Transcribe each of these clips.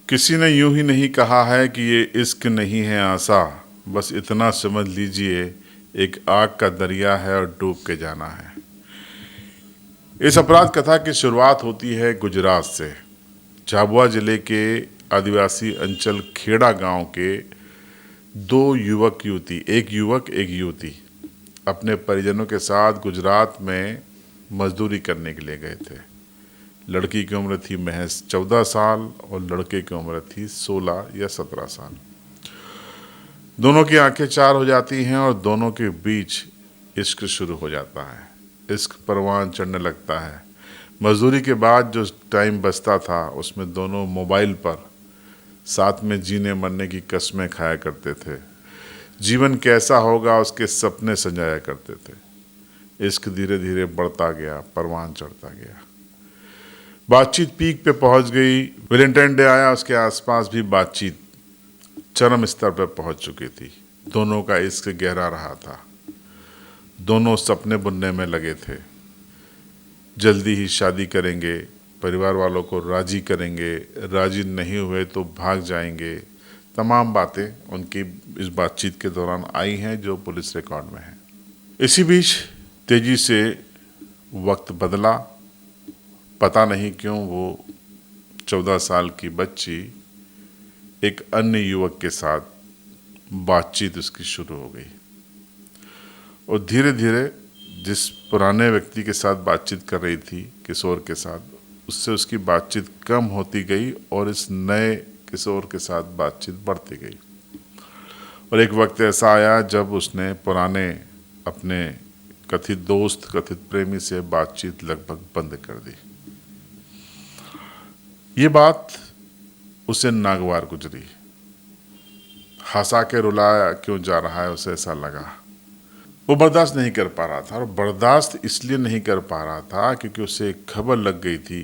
किसी ने यूं ही नहीं कहा है कि ये इश्क नहीं है आसा, बस इतना समझ लीजिए एक आग का दरिया है और डूब के जाना है। इस अपराध कथा की शुरुआत होती है गुजरात से। झाबुआ जिले के आदिवासी अंचल खेड़ा गांव के दो युवक युवती, एक युवक एक युवती, अपने परिजनों के साथ गुजरात में मजदूरी करने के लिए गए थे। लड़की की उम्र थी महज 14 साल और लड़के की उम्र थी 16 या 17 साल। दोनों की आंखें चार हो जाती हैं और दोनों के बीच इश्क शुरू हो जाता है। इश्क परवान चढ़ने लगता है। मजदूरी के बाद जो टाइम बचता था उसमें दोनों मोबाइल पर साथ में जीने मरने की कस्में खाया करते थे। जीवन कैसा होगा उसके सपने संजाया करते थे। इश्क धीरे धीरे बढ़ता गया, परवान चढ़ता गया। बातचीत पीक पे पहुंच गई। वैलेंटाइन डे आया, उसके आसपास भी बातचीत चरम स्तर पर पहुंच चुकी थी। दोनों का इश्क गहरा रहा था। दोनों सपने बुनने में लगे थे। जल्दी ही शादी करेंगे, परिवार वालों को राजी करेंगे, राजी नहीं हुए तो भाग जाएंगे। तमाम बातें उनकी इस बातचीत के दौरान आई हैं जो पुलिस रिकॉर्ड में है। इसी बीच तेजी से वक्त बदला। पता नहीं क्यों वो 14 साल की बच्ची एक अन्य युवक के साथ बातचीत उसकी शुरू हो गई और धीरे धीरे जिस पुराने व्यक्ति के साथ बातचीत कर रही थी, किशोर के साथ, उससे उसकी बातचीत कम होती गई और इस नए किशोर के साथ बातचीत बढ़ती गई। और एक वक्त ऐसा आया जब उसने पुराने अपने कथित दोस्त, कथित प्रेमी से बातचीत लगभग बंद कर दी। ये बात उसे नागवार गुजरी। हंसा के रुलाया क्यों जा रहा है, उसे ऐसा लगा। वो बर्दाश्त नहीं कर पा रहा था और बर्दाश्त इसलिए नहीं कर पा रहा था क्योंकि उसे एक खबर लग गई थी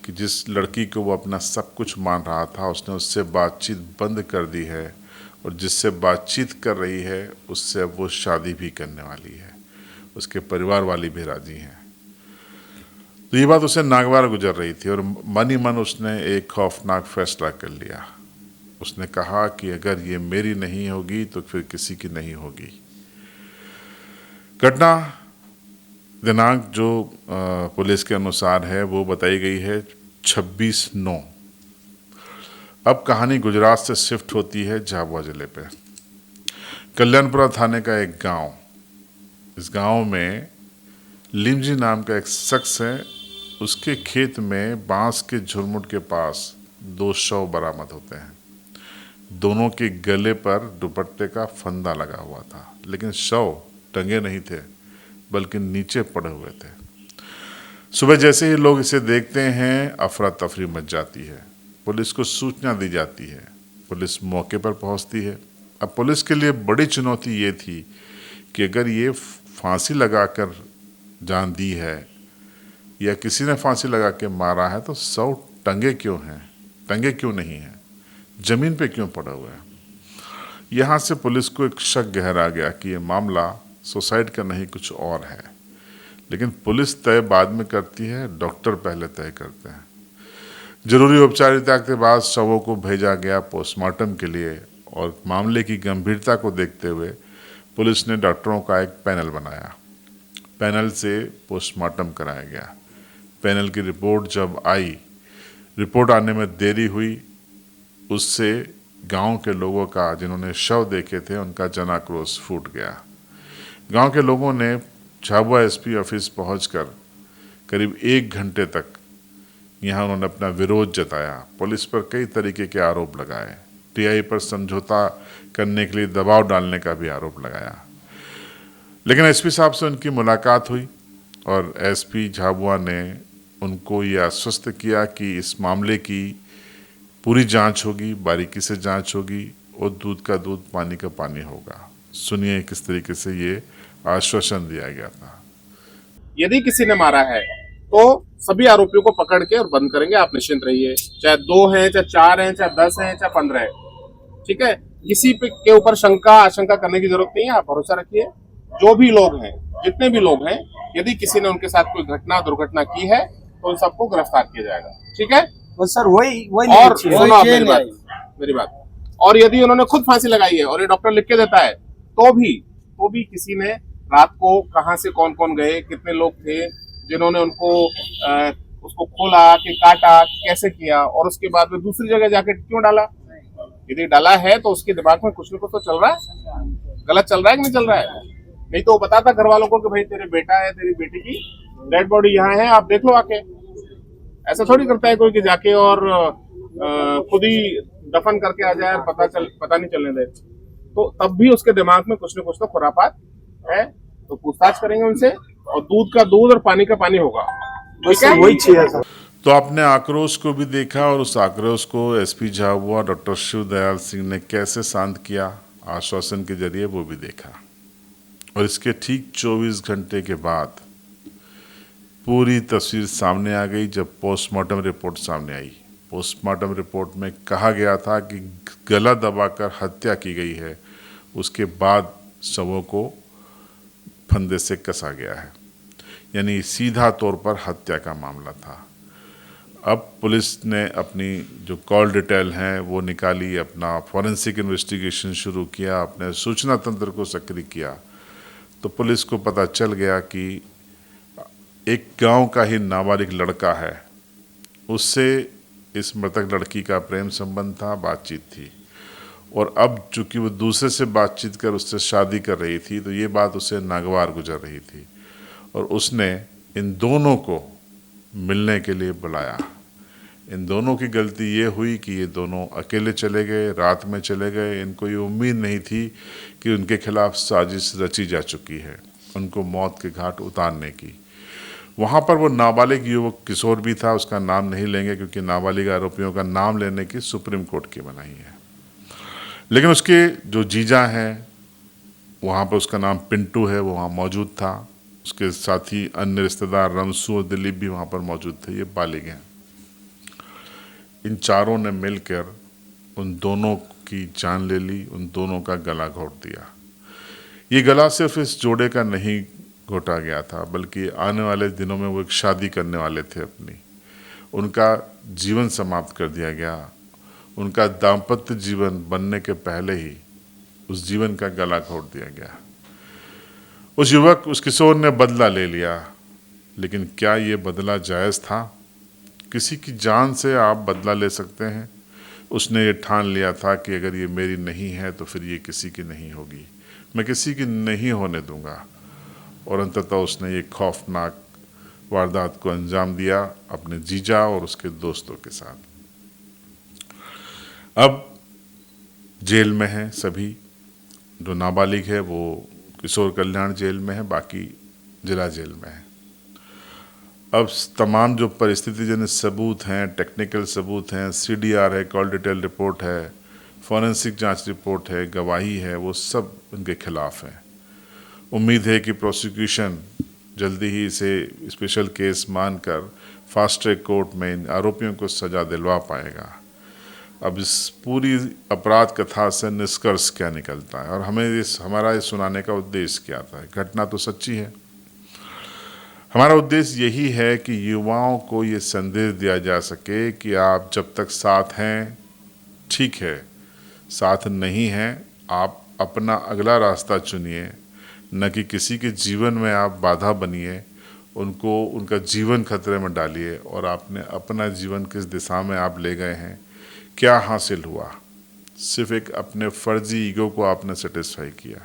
कि जिस लड़की को वो अपना सब कुछ मान रहा था उसने उससे बातचीत बंद कर दी है और जिससे बातचीत कर रही है उससे अब वो शादी भी करने वाली है। उसके परिवार वाले भी राजी हैं। तो ये बात उसे नागवार गुजर रही थी और मन ही मन उसने एक खौफनाक फैसला कर लिया। उसने कहा कि अगर ये मेरी नहीं होगी तो फिर किसी की नहीं होगी। घटना दिनांक जो पुलिस के अनुसार है वो बताई गई है 26/9। अब कहानी गुजरात से शिफ्ट होती है झाबुआ जिले पे। कल्याणपुरा थाने का एक गांव, इस गांव में लिमजी नाम का एक शख्स है। उसके खेत में बांस के झुरमुट के पास 2 शव बरामद होते हैं। दोनों के गले पर दुपट्टे का फंदा लगा हुआ था, लेकिन शव टंगे नहीं थे बल्कि नीचे पड़े हुए थे। सुबह जैसे ही लोग इसे देखते हैं अफरा तफरी मच जाती है। पुलिस को सूचना दी जाती है। पुलिस मौके पर पहुंचती है। अब पुलिस के लिए बड़ी चुनौती ये थी कि अगर ये फांसी लगाकर जान दी है या किसी ने फांसी लगा के मारा है तो शव टंगे क्यों हैं, टंगे क्यों नहीं हैं, जमीन पे क्यों पड़ा हुआ है। यहाँ से पुलिस को एक शक गहरा गया कि ये मामला सुसाइड का नहीं कुछ और है। लेकिन पुलिस तय बाद में करती है, डॉक्टर पहले तय करते हैं। जरूरी औपचारिकता के बाद शवों को भेजा गया पोस्टमार्टम के लिए और मामले की गंभीरता को देखते हुए पुलिस ने डॉक्टरों का एक पैनल बनाया। पैनल से पोस्टमार्टम कराया गया। पैनल की रिपोर्ट जब आई, रिपोर्ट आने में देरी हुई। उससे गांव के लोगों का, जिन्होंने शव देखे थे, उनका जनाक्रोश फूट गया। गांव के लोगों ने झाबुआ एसपी ऑफिस पहुंचकर करीब 1 घंटे तक यहाँ उन्होंने अपना विरोध जताया। पुलिस पर कई तरीके के आरोप लगाए। टीआई पर समझौता करने के लिए दबाव डालने का भी आरोप लगाया। लेकिन एसपी साहब से उनकी मुलाकात हुई और एसपी झाबुआ ने उनको ये आश्वस्त किया कि इस मामले की पूरी जांच होगी, बारीकी से जांच होगी और दूध का दूध, पानी का पानी होगा। सुनिए किस तरीके से ये आश्वासन दिया गया था। यदि किसी ने मारा है तो सभी आरोपियों को पकड़ के और बंद करेंगे, आप निश्चिंत रहिए। चाहे 2 हैं, चाहे 4 हैं, चाहे 10 हैं, चाहे 15 है, ठीक है। किसी पे के ऊपर शंका आशंका करने की जरूरत नहीं है। आप भरोसा रखिए, जो भी लोग हैं, जितने भी लोग हैं, यदि किसी ने उनके साथ कोई घटना दुर्घटना की है तो उन सबको गिरफ्तार किया जाएगा, ठीक है। बस सर वही वही नहीं और अच्छी है। सुनो आप मेरी बात, और यदि उन्होंने खुद फांसी लगाई है और ये डॉक्टर लिख के देता है, तो भी किसी ने रात को कहां से कौन कौन गए, कितने लोग थे जिन्होंने उनको उसको खोला कि काटा, कैसे किया, और उसके बाद में दूसरी जगह जाके क्यों डाला? यदि डाला है तो उसके दिमाग में कुछ न कुछ तो चल रहा है, गलत चल रहा है कि नहीं चल रहा है? नहीं तो वो बताता घर वालों को कि भाई तेरे बेटा है, तेरी बेटी की डेड बॉडी यहाँ है, आप देख लो आके। ऐसा थोड़ी करता है कोई कि जाके और खुद ही दफन करके आ जाए, पता नहीं चलने दे। तो तब भी उसके दिमाग में कुछ न कुछ तो खुरापात है, तो पूछताछ करेंगे उनसे, और दूध का दूध और पानी का पानी होगा। बस सर वही चाहिए सर। तो आपने आक्रोश को भी देखा और उस आक्रोश को एसपी झाबुआ डॉक्टर शिवदयाल सिंह ने कैसे शांत किया, आश्वासन के जरिए वो भी देखा। और इसके ठीक 24 घंटे के बाद पूरी तस्वीर सामने आ गई जब पोस्टमार्टम रिपोर्ट सामने आई। पोस्टमार्टम रिपोर्ट में कहा गया था कि गला दबाकर हत्या की गई है, उसके बाद शवों को फंदे से कसा गया है, यानी सीधा तौर पर हत्या का मामला था। अब पुलिस ने अपनी जो कॉल डिटेल हैं वो निकाली, अपना फॉरेंसिक इन्वेस्टिगेशन शुरू किया, अपने सूचना तंत्र को सक्रिय किया। तो पुलिस को पता चल गया कि एक गांव का ही नाबालिग लड़का है, उससे इस मृतक लड़की का प्रेम संबंध था, बातचीत थी। और अब चूंकि वो दूसरे से बातचीत कर उससे शादी कर रही थी, तो ये बात उसे नागवार गुजर रही थी, और उसने इन दोनों को मिलने के लिए बुलाया। इन दोनों की गलती ये हुई कि ये दोनों अकेले चले गए, रात में चले गए। इनको ये उम्मीद नहीं थी कि उनके खिलाफ साजिश रची जा चुकी है, उनको मौत के घाट उतारने की। वहाँ पर वो नाबालिग युवक किशोर भी था, उसका नाम नहीं लेंगे क्योंकि नाबालिग आरोपियों का नाम लेने की सुप्रीम कोर्ट की मनाही है। लेकिन उसके जो जीजा हैं, वहाँ पर उसका नाम पिंटू है, वो वहाँ मौजूद था। उसके साथ ही अन्य रिश्तेदार रमसू और दिलीप भी वहाँ पर मौजूद थे। ये बालिग हैं। इन चारों ने मिलकर उन दोनों की जान ले ली, उन दोनों का गला घोट दिया। ये गला सिर्फ इस जोड़े का नहीं घोटा गया था, बल्कि आने वाले दिनों में वो एक शादी करने वाले थे अपनी, उनका जीवन समाप्त कर दिया गया। उनका दाम्पत्य जीवन बनने के पहले ही उस जीवन का गला घोट दिया गया। उस युवक, उस किशोर ने बदला ले लिया, लेकिन क्या ये बदला जायज़ था? किसी की जान से आप बदला ले सकते हैं? उसने ये ठान लिया था कि अगर ये मेरी नहीं है तो फिर ये किसी की नहीं होगी, मैं किसी की नहीं होने दूंगा। और अंततः उसने ये खौफनाक वारदात को अंजाम दिया अपने जीजा और उसके दोस्तों के साथ। अब जेल में हैं सभी। जो नाबालिग है वो किशोर कल्याण जेल में है, बाकी जिला जेल में है। अब तमाम जो परिस्थितिजन्य सबूत हैं, टेक्निकल सबूत हैं, CDR है, कॉल डिटेल रिपोर्ट है, फॉरेंसिक जांच रिपोर्ट है, गवाही है, वो सब उनके खिलाफ है। उम्मीद है कि प्रोसिक्यूशन जल्दी ही इसे स्पेशल केस मानकर फास्ट ट्रैक कोर्ट में इन आरोपियों को सज़ा दिलवा पाएगा। अब इस पूरी अपराध कथा से निष्कर्ष क्या निकलता है और हमारा ये सुनाने का उद्देश्य क्या था? घटना तो सच्ची है। हमारा उद्देश्य यही है कि युवाओं को ये संदेश दिया जा सके कि आप जब तक साथ हैं ठीक है, साथ नहीं हैं आप अपना अगला रास्ता चुनिए, न कि किसी के जीवन में आप बाधा बनिए, उनको उनका जीवन खतरे में डालिए। और आपने अपना जीवन किस दिशा में आप ले गए हैं, क्या हासिल हुआ? सिर्फ एक अपने फर्जी ईगो को आपने सेटिस्फाई किया।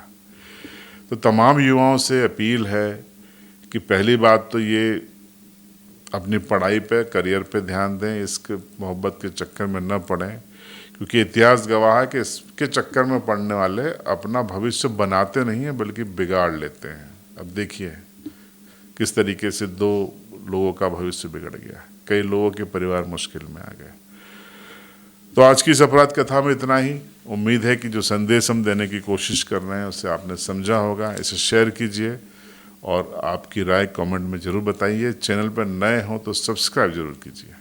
तो तमाम युवाओं से अपील है कि पहली बात तो ये अपनी पढ़ाई पे, करियर पे ध्यान दें, इसके मोहब्बत के चक्कर में न पड़ें, क्योंकि इतिहास गवाह है कि इसके चक्कर में पड़ने वाले अपना भविष्य बनाते नहीं हैं बल्कि बिगाड़ लेते हैं। अब देखिए किस तरीके से 2 लोगों का भविष्य बिगड़ गया, कई लोगों के परिवार मुश्किल में आ गए। तो आज की इस अपराध कथा में इतना ही। उम्मीद है कि जो संदेश हम देने की कोशिश कर रहे हैं उससे आपने समझा होगा। इसे शेयर कीजिए और आपकी राय कमेंट में ज़रूर बताइए। चैनल पर नए हो तो सब्सक्राइब ज़रूर कीजिए।